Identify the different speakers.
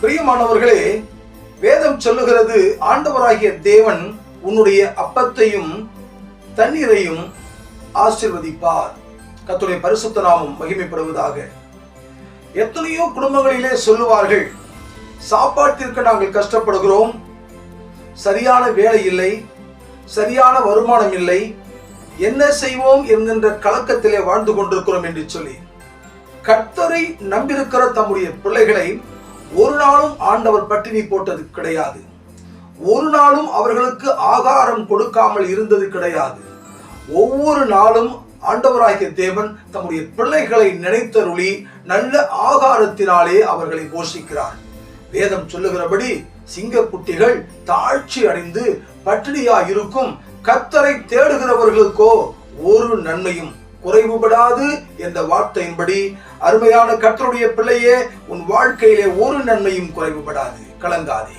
Speaker 1: பிரியமானவர்களே, வேதம் சொல்லுகிறது, ஆண்டவராகிய தேவன் உன்னுடைய அப்பத்தையும் தண்ணீரையும் ஆசீர்வதிப்பார். கர்த்தருடைய பரிசுத்த நாமம் மகிமைப்படுவதாக. எத்தனையோ குடும்பங்களிலே சொல்லுவார்கள், சாப்பாட்டிற்கு நாங்கள் கஷ்டப்படுகிறோம், சரியான வேலை இல்லை, சரியான வருமானம் இல்லை, என்ன செய்வோம் என்கின்ற கலக்கத்திலே வாழ்ந்து கொண்டிருக்கிறோம் என்று சொல்லி. கர்த்தரை நம்பியிருக்கிற தம்முடைய பிள்ளைகளை ஒரு நாளும் ஆண்டவர் பட்டினி போட்டது கிடையாது. ஒரு நாளும் அவர்களுக்கு ஆகாரம் கொடுக்காமல் இருந்தது கிடையாது. ஒவ்வொரு நாளும் ஆண்டவராகிய தேவன் தம்முடைய பிள்ளைகளை நினைத்தருளி நல்ல ஆகாரத்தினாலே அவர்களை போஷிக்கிறார். வேதம் சொல்லுகிறபடி சிங்கக்குட்டிகள் தாழ்ச்சி அடைந்து பட்டினியாய் இருக்கும், கர்த்தரை தேடுகிறவர்களுக்கோ ஒரு நன்மையும் குறைவுபடாது என்ற வார்த்தையின்படி, அருமையான கர்த்தருடைய பிள்ளையே, உன் வாழ்க்கையிலே ஒரு நன்மையும் குறைவுபடாது. கலங்காதே.